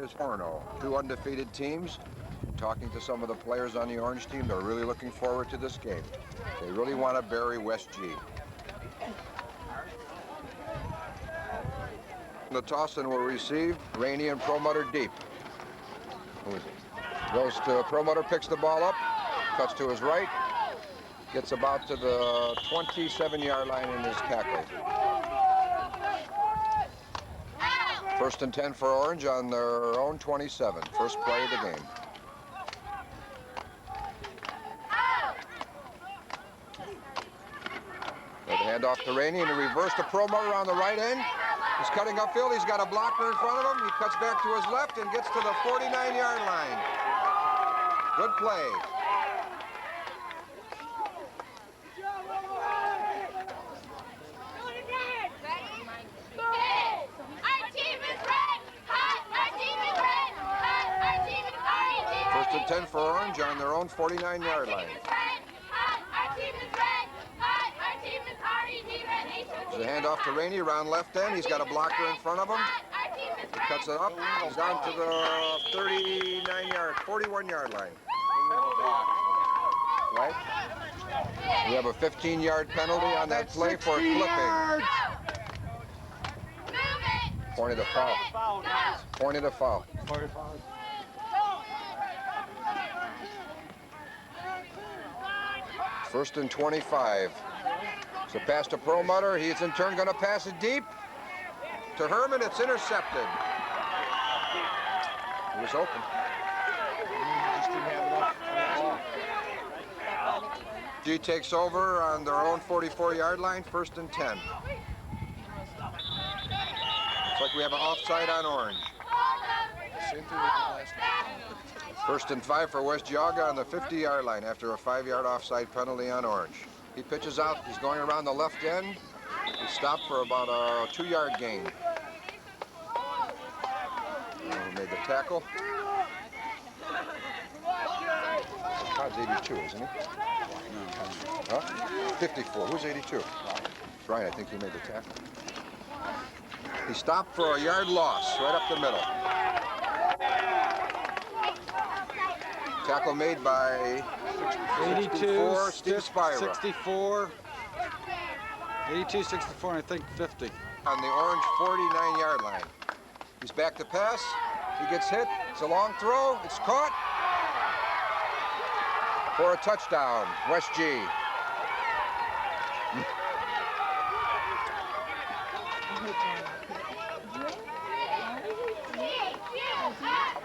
Here's Horno, two undefeated teams. Talking to some of the players on the Orange team, they're really looking forward to this game. They really want to bury West G. The toss-in will receive Rainey and Promoter deep. Who is it? Goes to Promoter, picks the ball up, cuts to his right, gets about to the 27-yard line and is tackled. First and 10 for Orange on their own 27. First play of the game. The handoff to Rainey and a reverse to Promoter on the right end. He's cutting upfield. He's got a blocker in front of him. He cuts back to his left and gets to the 49-yard line. Good play. First and 10 for Orange on their own 49-yard line. There's a handoff to Rainey around left end. He's got a blocker in front of him. He cuts it up. He's down to the 41-yard line. Right? We have a 15-yard penalty on that play for clipping. Point of the foul. Point of the foul. First and 25. So pass to Promoter. He's in turn going to pass it deep to Herman. It's intercepted. He was open. G takes over on their own 44-yard line. First and 10. Looks like we have an offside on Orange. First and 5 for West Geauga on the 50-yard line after a 5-yard offside penalty on Orange. He pitches out. He's going around the left end. He stopped for about a 2-yard gain. He made the tackle. Todd's 82, isn't he? Huh? 54. Who's 82? Right, I think he made the tackle. He stopped for a yard loss right up the middle. Tackle made by 82, Steve Spira. 64, 82, 64, and I think 50. On the Orange 49-yard line. He's back to pass. He gets hit. It's a long throw. It's caught for a touchdown. West G.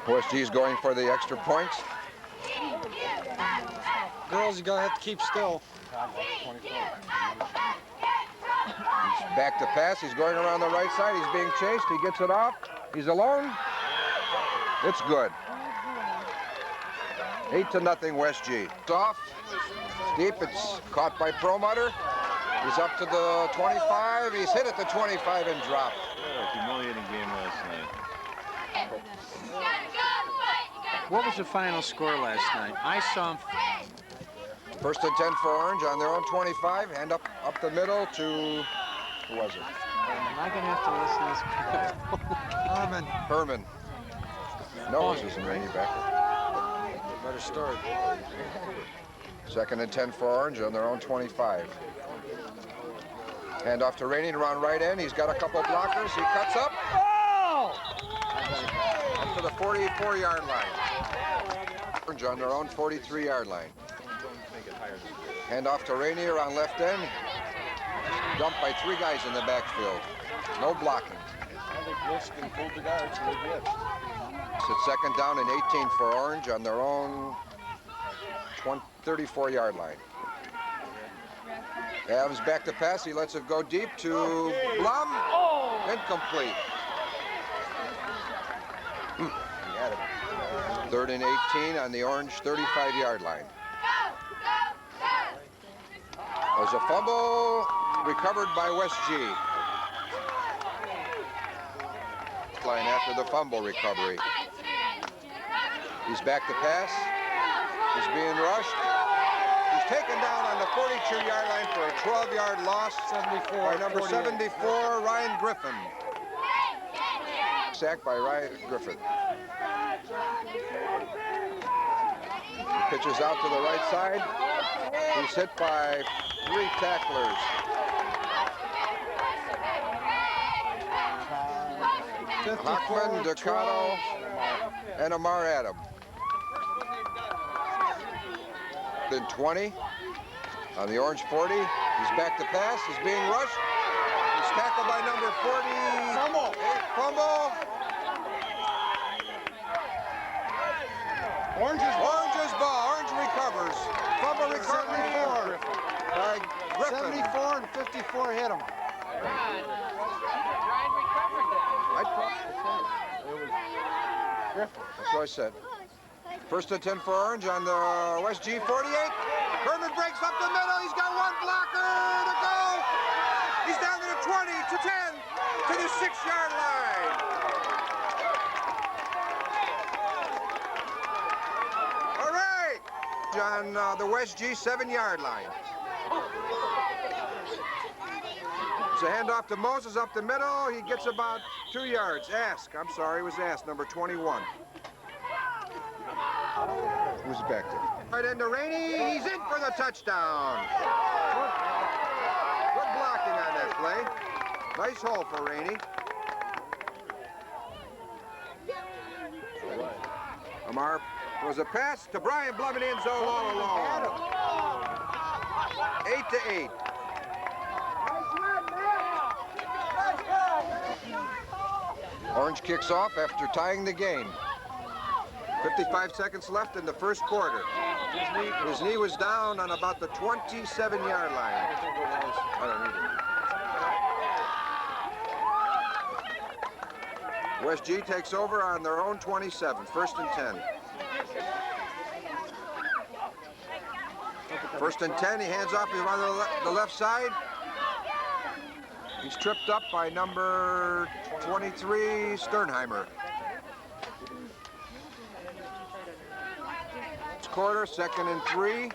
West G is going for the extra points. Girls, you gotta have to keep still. He's back to pass. He's going around the right side. He's being chased. He gets it off. He's alone. It's good. 8-0 West G. It's off. Deep. It's caught by Promoter. He's up to the 25. He's hit at the 25 and dropped. A humiliating game last night. What was the final score last night? I saw him. First and 10 for Orange on their own 25. Hand up the middle to, who was it? Am I going to have to listen to this? Herman. No, this isn't Rainey back there. Better start. Second and 10 for Orange on their own 25. Hand off to Rainey around right end. He's got a couple blockers. He cuts up. Up to the 44-yard line. Orange on their own 43-yard line. Hand off to Rainey around left end. Dumped by 3 guys in the backfield. No blocking. It's second down and 18 for Orange on their own 34-yard line. Adams back to pass. He lets it go deep to Blum. Incomplete. He had it. Third and 18 on the Orange 35-yard line. There's a fumble recovered by West G. Line after the fumble recovery. He's back to pass. He's being rushed. He's taken down on the 42-yard line for a 12-yard loss. 74 by number 48. 74, Ryan Griffin. Sacked by Ryan Griffin. He pitches out to the right side. He's hit by 3 tacklers. Hockman, Ducato, and Amar Adam. Then 20 on the orange 40. He's back to pass. He's being rushed. He's tackled by number 40. Fumble. Orange's ball. Orange recovers. Fumble recovery by Griffin. 74 and 54 hit him. That's what I said. First and 10 for Orange on the West G 48. Herman breaks up the middle. He's got 1 blocker to go. He's down to the 20, to 10, to the 6-yard line. All right. On the West G 7-yard line. It's a handoff to Moses up the middle. He gets about 2 yards. I'm sorry, it was Ask, number 21. Who's back there? Right into Rainey. He's in for the touchdown. Good blocking on that play. Nice hole for Rainey. Amar throws a pass to Brian Blum in the end zone all alone. 8-8. Orange kicks off after tying the game. 55 seconds left in the first quarter. His knee was down on about the 27-yard line. I don't need it. West G takes over on their own 27, first and 10. First and 10, he hands off on the left side. He's tripped up by number 23, Sternheimer. Quarter, 2nd and 3.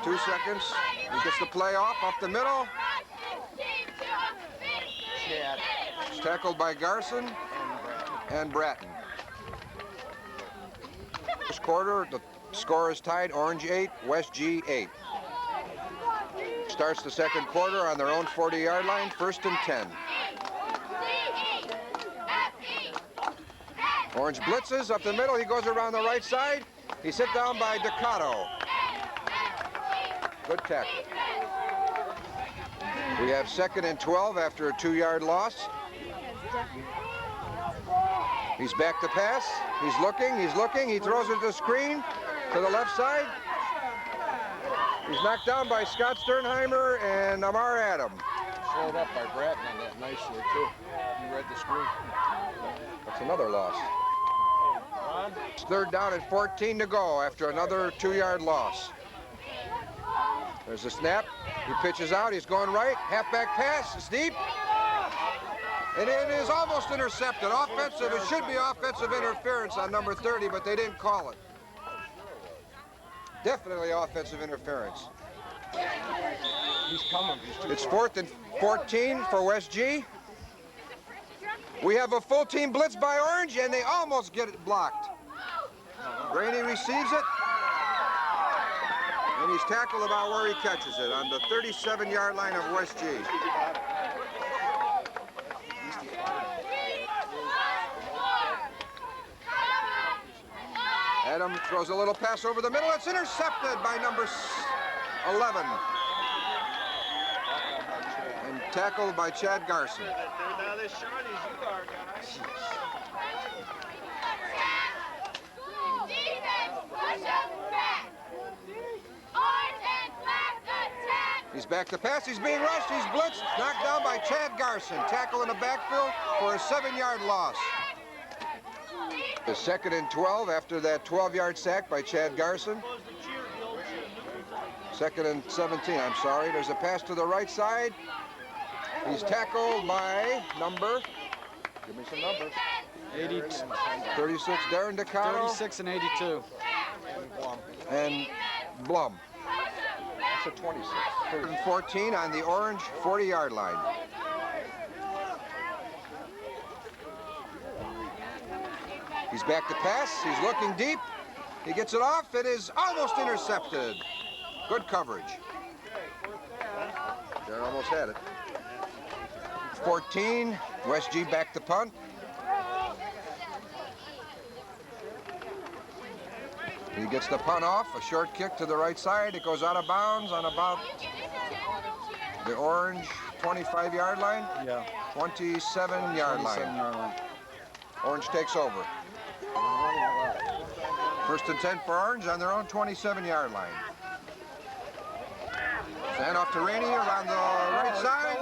2 seconds. He gets the play off the middle. It's tackled by Garson and Bratton. First quarter, the score is tied. Orange 8, West G 8. Starts the second quarter on their own 40-yard line, first and 10. Orange blitzes up the middle. He goes around the right side. He's hit down by Ducato. Good tackle. We have 2nd and 12 after a 2-yard loss. He's back to pass. He's looking. He throws it to the screen to the left side. He's knocked down by Scott Sternheimer and Amar Adam. Slowed up by Bratton on that nicely, too. You read the screen. That's another loss. It's 3rd down and 14 to go after another 2-yard loss. There's a snap. He pitches out. He's going right. Halfback pass. It's deep. And it is almost intercepted. Offensive. It should be offensive interference on number 30, but they didn't call it. Definitely offensive interference. He's coming. It's 4th and 14 for West G. We have a full team blitz by Orange, and they almost get it blocked. Rainey receives it, and he's tackled about where he catches it, on the 37-yard line of West G. Adam throws a little pass over the middle. It's intercepted by number 11. And tackled by Chad Garson. He's back to pass. He's being rushed. He's blitzed. Knocked down by Chad Garson. Tackle in the backfield for a 7-yard loss. The 2nd and 12 after that 12-yard sack by Chad Garson. 2nd and 17, I'm sorry. There's a pass to the right side. He's tackled by number, give me some numbers. 36, Darren Ducato. 36 and 82. And Blum. That's a 26. 3rd and 14 on the Orange 40-yard line. He's back to pass. He's looking deep. He gets it off. It is almost intercepted. Good coverage. There, almost had it. 14. West G back to punt. He gets the punt off. A short kick to the right side. It goes out of bounds on about the orange 25-yard line. Yeah. 27-yard line. 27-yard line. Orange takes over. First and 10 for Orange on their own 27-yard line. Hand off to Rainey around the right side.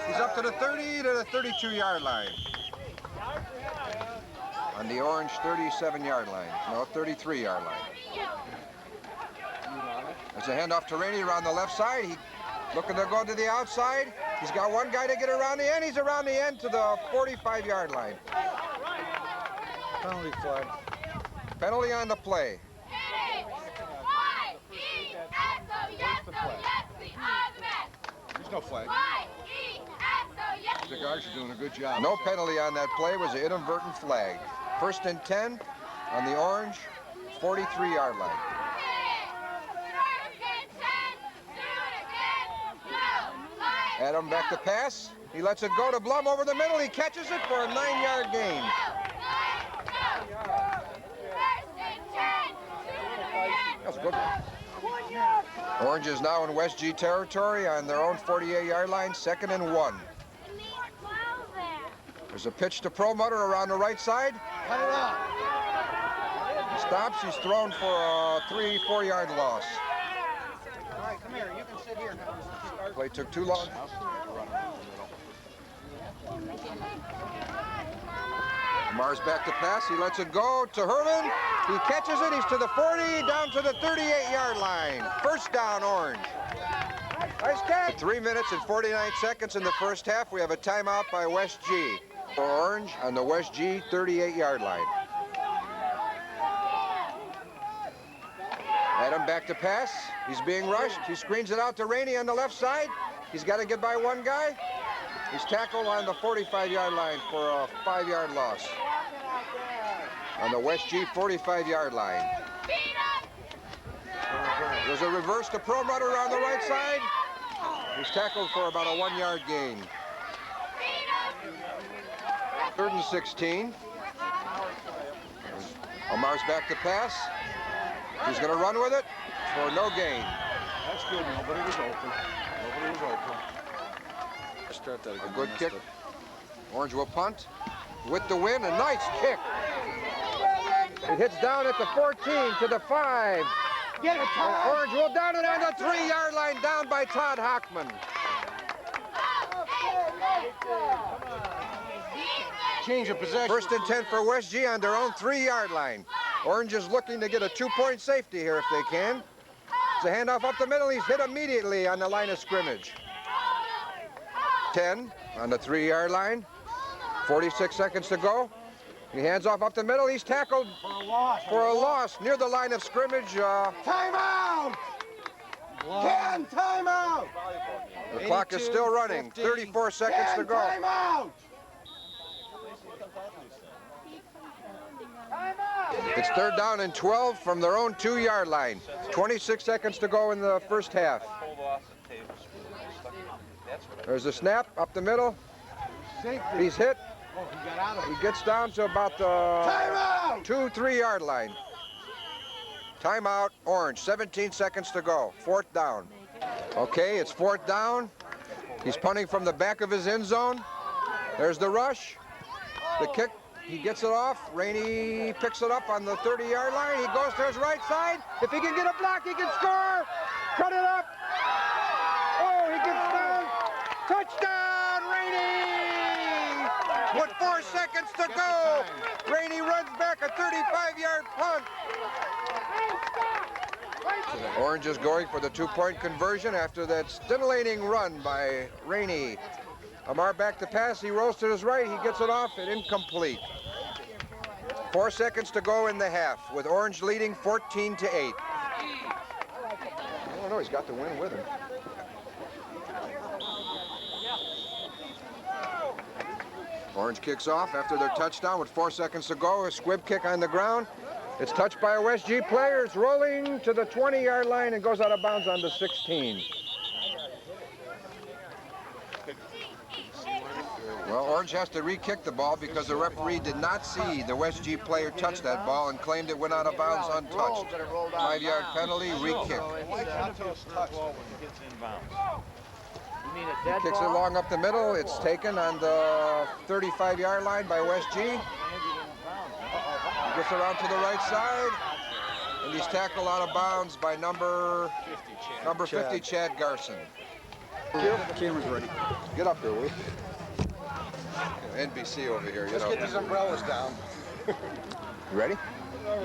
He's up to the 30 to the 32-yard line. On the Orange 37-yard line. No, 33-yard line. There's a handoff to Rainey around the left side. He looking to go to the outside. He's got one guy to get around the end. He's around the end to the 45-yard line. Penalty flag. Penalty on the play. There's no flag. The guards are doing a good job. No penalty on that play. It was an inadvertent flag. First and 10 on the Orange 43-yard line. Adam back to pass. He lets it go to Blum over the middle. He catches it for a 9-yard gain. That's good. Orange is now in West G territory on their own 48-yard line, 2nd and 1. There's a pitch to Perlmutter around the right side. He stops. He's thrown for a 3-4-yard loss. All right, come here. You can sit here. Play took too long. Lamar's back to pass. He lets it go to Herman. He catches it. He's to the 40, down to the 38-yard line. First down, Orange. Nice catch. 3 minutes and 49 seconds in the first half. We have a timeout by West G. For Orange on the West G 38-yard line. Adam back to pass. He's being rushed. He screens it out to Rainey on the left side. He's got to get by one guy. He's tackled on the 45-yard line for a 5-yard loss. On the West G 45-yard line. There's a reverse to Perlmutter on the right side. He's tackled for about a 1-yard gain. 3rd and 16. Omar's back to pass. He's going to run with it for no gain. That's good. Nobody was open. Nobody was open. Start that again. A good kick. Orange will punt with the win. A nice kick. It hits down at the 14 to the 5. Get it, Todd. Orange will down it on the 3-yard line, down by Todd Hockman. Change of possession. First and 10 for West G on their own 3-yard line. Orange is looking to get a 2-point safety here if they can. It's a handoff up the middle. He's hit immediately on the line of scrimmage. 10 on the 3-yard line. 46 seconds to go. He hands off up the middle. He's tackled for a loss near the line of scrimmage. Timeout! Ken, timeout! The clock is still running. 34 seconds to go. Timeout! It's 3rd down and 12 from their own 2-yard line. 26 seconds to go in the first half. There's a snap up the middle. He's hit. He gets down to about the 2-3-yard line. Timeout, Orange. 17 seconds to go. 4th down. Okay, it's 4th down. He's punting from the back of his end zone. There's the rush. The kick. He gets it off. Rainey picks it up on the 30-yard line. He goes to his right side. If he can get a block, he can score. Cut it up. Oh, he gets down. Touchdown, Rainey! With 4 seconds to go. Rainey runs back a 35-yard punt. Orange is going for the 2-point conversion after that scintillating run by Rainey. Amar back to pass. He rolls to his right. He gets it off and incomplete. 4 seconds to go in the half with Orange leading 14-8. Oh no, he's got the win with him. Orange kicks off after their touchdown with 4 seconds to go. A squib kick on the ground. It's touched by a West G player. It's rolling to the 20-yard line and goes out of bounds on the 16. Well, Orange has to re-kick the ball because the referee did not see the West G player touch that ball and claimed it went out of bounds untouched. 5-yard penalty, re-kick. He kicks it long up the middle. It's taken on the 35-yard line by West G. He gets around to the right side, and he's tackled out of bounds by number 50, Chad Garson. Camera's ready. Get up here, will you? NBC over here. Let's get these umbrellas down. You ready?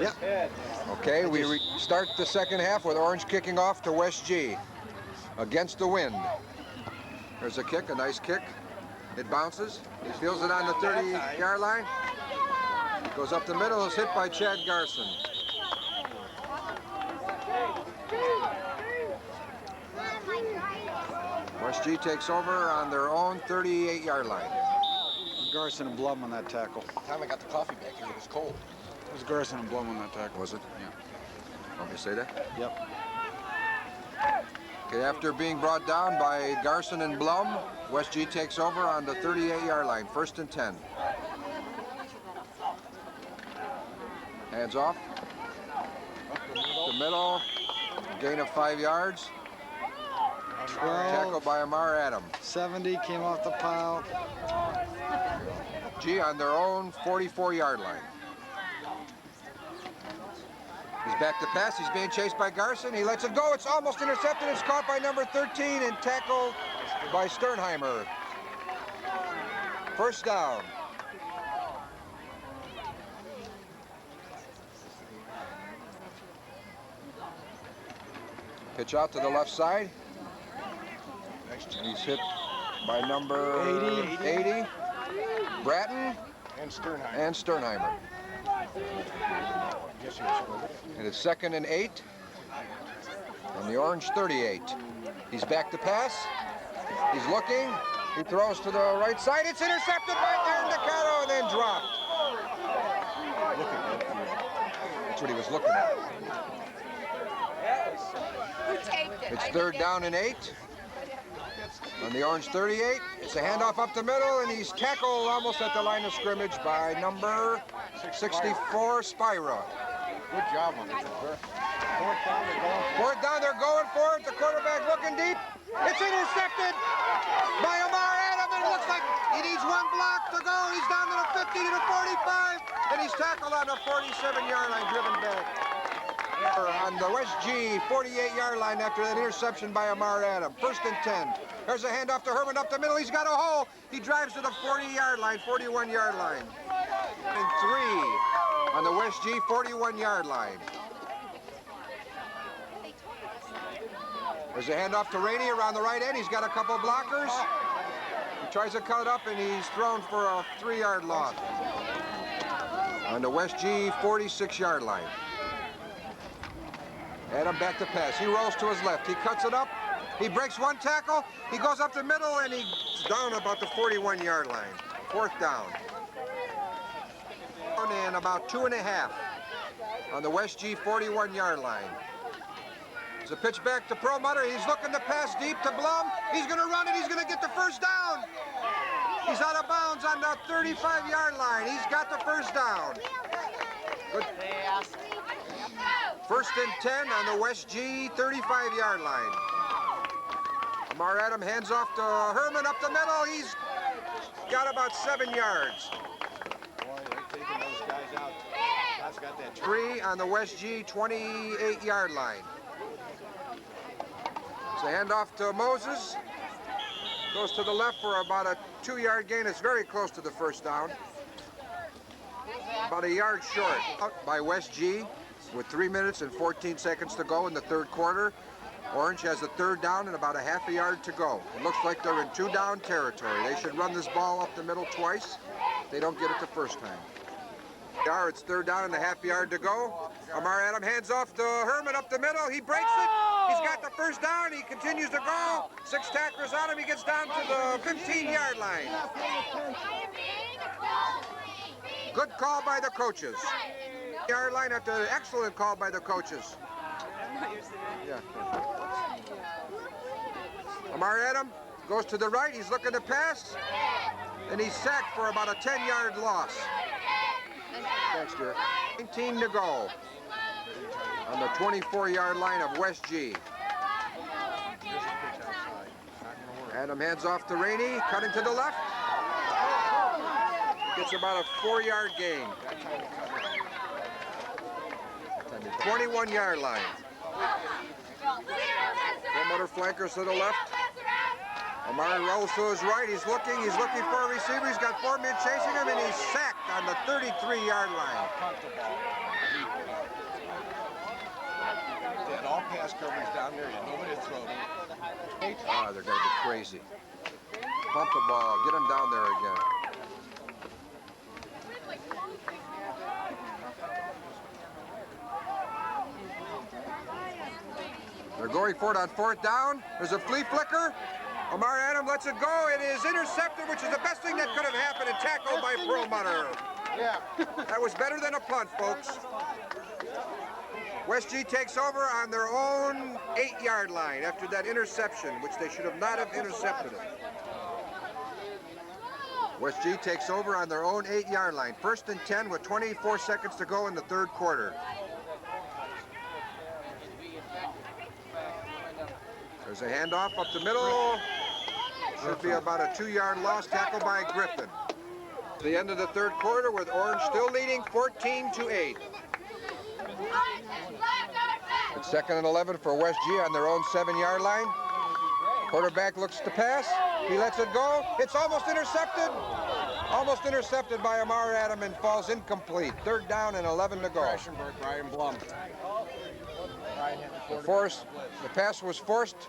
Yeah. Okay, we start the second half with Orange kicking off to West G against the wind. There's a kick, a nice kick. It bounces. He feels it on the 30-yard line. Goes up the middle, is hit by Chad Garson. West G takes over on their own 38-yard line. Garson and Blum on that tackle. By the time I got the coffee back here, it was cold. It was Garson and Blum on that tackle. Was it? Yeah. Want me to say that? Yep. Okay, after being brought down by Garson and Blum, West G takes over on the 38-yard line, 1st and 10. Hands off. The middle, gain of 5 yards. 12. Tackled by Amar Adam. 70 came off the pile. G on their own 44-yard line. He's back to pass. He's being chased by Garson. He lets it go. It's almost intercepted. It's caught by number 13 and tackled by Sternheimer. 1st down. Pitch out to the left side. He's hit by number 80. Bratton And Sternheimer. and Sternheimer. And it's 2nd and 8 on the Orange 38. He's back to pass. He's looking. He throws to the right side. It's intercepted by Darren Decaro and then dropped. That's what he was looking at. It's 3rd down and 8 on the Orange 38. It's a handoff up the middle, and he's tackled almost at the line of scrimmage by number 64, Spira. Good job on it, sir. 4th down, they're going for it. The quarterback looking deep. It's intercepted by Amar Adam, and it looks like he needs 1 block to go. He's down to the 50 to the 45, and he's tackled on the 47-yard line, driven back. On the West G 48-yard line after that interception by Amar Adam. 1st and 10. There's a handoff to Herman up the middle. He's got a hole. He drives to the 40-yard line, 41-yard line. And 3 on the West G 41-yard line. There's a handoff to Rainey around the right end. He's got a couple blockers. He tries to cut it up, and he's thrown for a 3-yard loss. On the West G 46-yard line. Adam back to pass. He rolls to his left. He cuts it up. He breaks 1 tackle. He goes up the middle, and he's down about the 41-yard line. 4th down. And about 2.5 on the West G 41-yard line. It's a pitch back to Perlmutter. He's looking to pass deep to Blum. He's going to run it. He's going to get the 1st down. He's out of bounds on the 35-yard line. He's got the 1st down. Good. 1st and 10 on the West G 35-yard line. Amar Adam hands off to Herman up the middle. He's got about 7 yards. Boy, they're taking those guys out. That's got that 3 on the West G 28-yard line. It's a handoff to Moses. Goes to the left for about a 2-yard gain. It's very close to the 1st down. About a yard short. Out by West G with 3 minutes and 14 seconds to go in the 3rd quarter. Orange has the 3rd down and about a half a yard to go. It looks like they're in 2-down territory. They should run this ball up the middle twice. They don't get it the 1st time. It's 3rd down and a half yard to go. Amar Adam hands off to Herman up the middle. He breaks it. He's got the 1st down. He continues to go. 6 tacklers on him. He gets down to the 15-yard line. Good call by the coaches. Yard line after an excellent call by the coaches. Yeah. Amar Adam goes to the right. He's looking to pass. And he's sacked for about a 10-yard loss. Thanks, dear. 19 to go on the 24-yard line of West G. Adam hands off to Rainey, cutting to the left. Gets about a 4-yard gain. 21-yard line. Promoter flankers to the left. Amari rolls to his right. He's looking for a receiver. He's got 4 men chasing him, and he's sacked on the 33-yard line. They had all pass coverage down there. Nobody throw it. Ah, they're going to be crazy. Pump the ball. Get him down there again. They're going for it on 4th down. There's a flea flicker. Amar Adam lets it go. It is intercepted, which is the best thing that could have happened, and tackled by Perlmutter. Yeah. That was better than a punt, folks. West G takes over on their own 8-yard line after that interception, which they should have not have intercepted it. West G takes over on their own 8-yard line. 1st and 10 with 24 seconds to go in the 3rd quarter. There's a handoff up the middle. Should be about a 2-yard loss, tackled by Griffin. The end of the 3rd quarter with Orange still leading 14-8. It's 2nd and 11 for West G on their own 7-yard line. Quarterback looks to pass. He lets it go. It's almost intercepted. Almost intercepted by Amar Adam and falls incomplete. 3rd down and 11 to go. Brian Blum. The pass was forced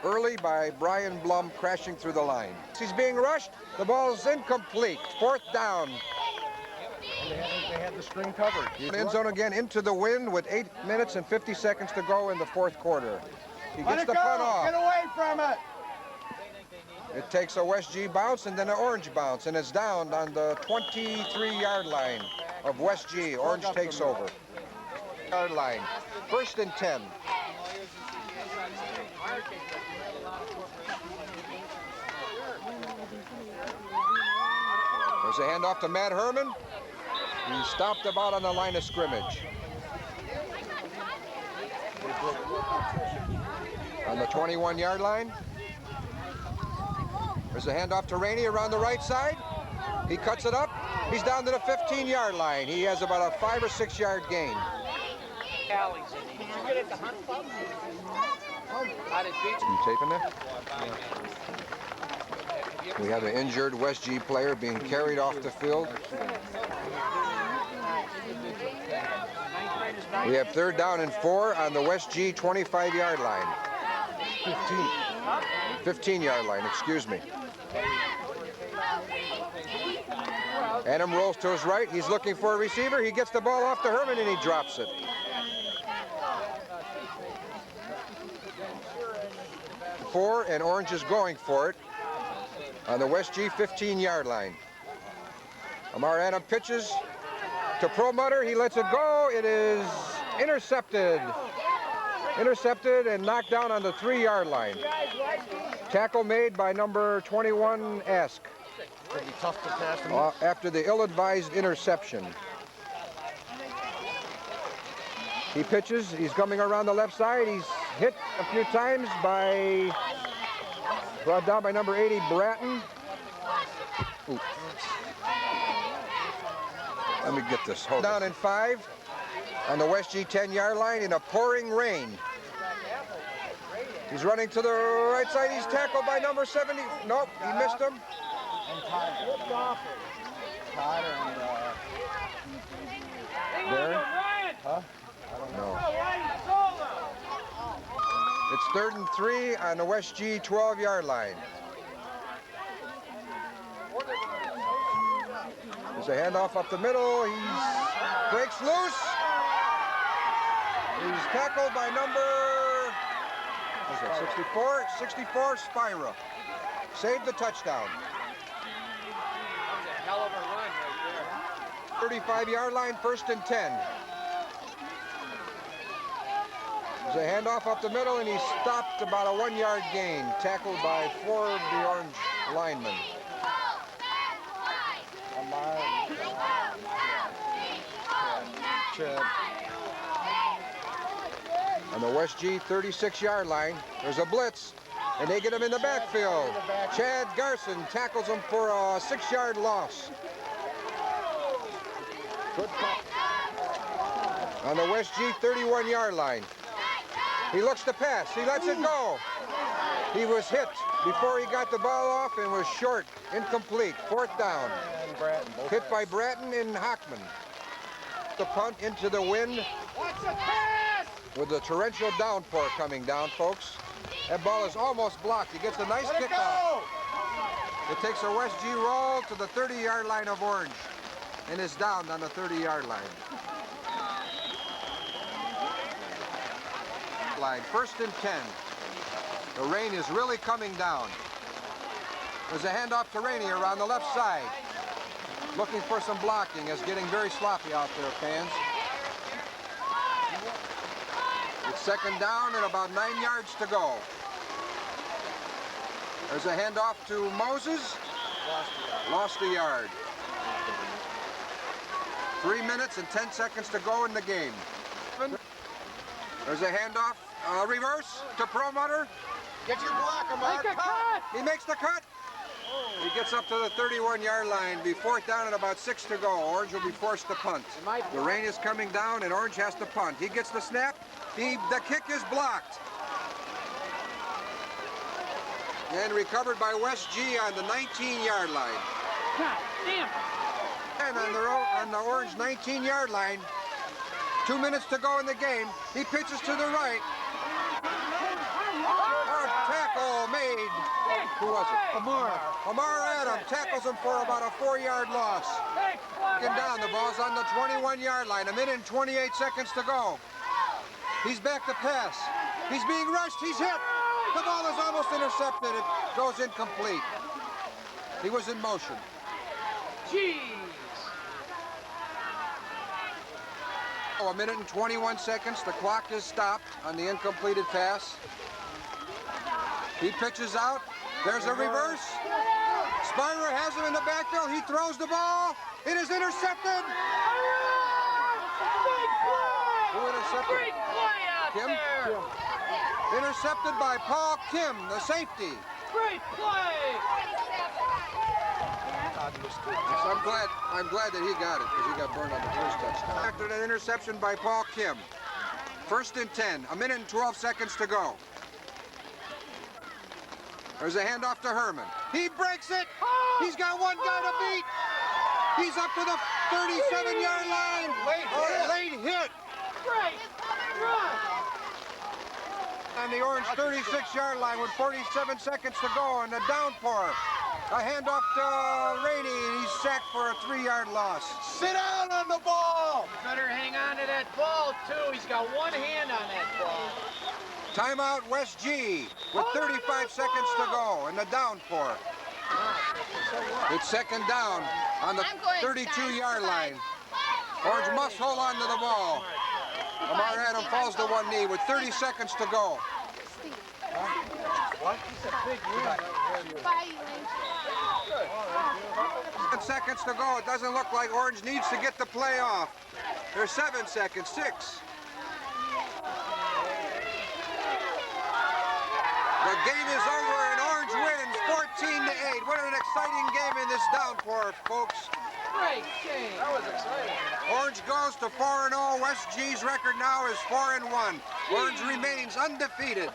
early by Brian Blum, crashing through the line. He's being rushed. The ball is incomplete. 4th down. They had the screen covered. End zone again into the wind with 8 minutes and 50 seconds to go in the 4th quarter. He gets the punt off. Get away from it. It takes a West G bounce and then an Orange bounce, and it's down on the 23-yard line of West G. Orange takes over. Yard line. 1st and 10. There's a handoff to Matt Herman. He stopped about on the line of scrimmage. On the 21-yard line. There's a handoff to Rainey around the right side. He cuts it up. He's down to the 15-yard line. He has about a 5 or 6 yard gain. You taping that? We have an injured West G player being carried off the field. We have 3rd down and 4 on the West G 25-yard line. 15-yard line, excuse me. Adam rolls to his right. He's looking for a receiver. He gets the ball off to Herman and he drops it. Four, and Orange is going for it on the West G 15-yard line. Amar Adam pitches to Perlmutter. He lets it go. It is intercepted. Intercepted and knocked down on the 3-yard line. Tackle made by number 21, Ask. It'd be tough to pass him. After the ill-advised interception. He pitches. He's coming around the left side. He's hit a few times by, brought down by number 80, Bratton. Ooh. Let me get this. Hold down in 5 on the West G 10-yard line in a pouring rain. He's running to the right side. He's tackled by number 70. Nope, he missed him. There? Huh? No. It's 3rd and 3 on the West G 12-yard line. There's a handoff up the middle. He breaks loose. He's tackled by number, what's that, 64, Spira. Saved the touchdown. Hell of a run. 35-yard line, 1st and 10. There's a handoff up the middle, and he stopped about a 1-yard gain, tackled by 4 of the Orange linemen. Chad. On the West G 36-yard line, there's a blitz, and they get him in the backfield. Chad Garson tackles him for a 6-yard loss. Good call. On the West G 31-yard line, he looks to pass. He lets it go. He was hit before he got the ball off and was short, incomplete, 4th down. Hit by Bratton and Hockman. The punt into the wind with the torrential downpour coming down, folks. That ball is almost blocked. He gets a nice kickoff. It takes a West G roll to the 30-yard line of Orange and is down on the 30-yard line. 1st and 10. The rain is really coming down. There's a handoff to Rainier on the left side. Looking for some blocking. It's getting very sloppy out there, fans. It's 2nd down and about 9 yards to go. There's a handoff to Moses. Lost a yard. 3 minutes and 10 seconds to go in the game. There's a handoff, reverse to Perlmutter. Get your blocker, Mark. Cut. He makes the cut. He gets up to the 31-yard line. Be 4th down and about 6 to go. Orange will be forced to punt. The rain is coming down and Orange has to punt. He gets the snap. The kick is blocked. And recovered by West G on the 19-yard line. God damn. And on the Orange 19-yard line, 2 minutes to go in the game. He pitches to the right. Tackle made. Who was it? Amar Adam tackles him for about a 4-yard loss. Looking down, the ball's on the 21-yard line. 1 minute and 28 seconds to go. He's back to pass. He's being rushed. He's hit. The ball is almost intercepted. It goes incomplete. He was in motion. Jeez. 1 minute and 21 seconds. The clock is stopped on the incompleted pass. He pitches out. There's a reverse. Spyrer has him in the backfield. He throws the ball. It is intercepted. Who intercepted? Great play out Kim? there. Intercepted by Paul Kim, the safety. Great play. I'm glad that he got it because he got burned on the first touchdown. After the interception by Paul Kim. 1st and 10. 1 minute and 12 seconds to go. There's a handoff to Herman. He breaks it. He's got one guy to beat. He's up to the 37-yard line. Late hit. Great run. On the Orange 36-yard line with 47 seconds to go on the downpour. A handoff to Rainey, and he's sacked for a 3-yard loss. Sit down on the ball. Better hang on to that ball, too. He's got one hand on that ball. Timeout West G with 35 seconds to go in the downpour. It's 2nd down on the 32-yard line. Orange must hold on to the ball. Amar Adam falls to one knee with 30 seconds to go. What? He's a big win. 10 seconds to go. It doesn't look like Orange needs to get the play off. There's 7 seconds, 6. The game is over and Orange wins 14-8. What an exciting game in this downpour, folks. Great game. That was exciting. Orange goes to 4-0. West G's record now is 4-1. Orange remains undefeated.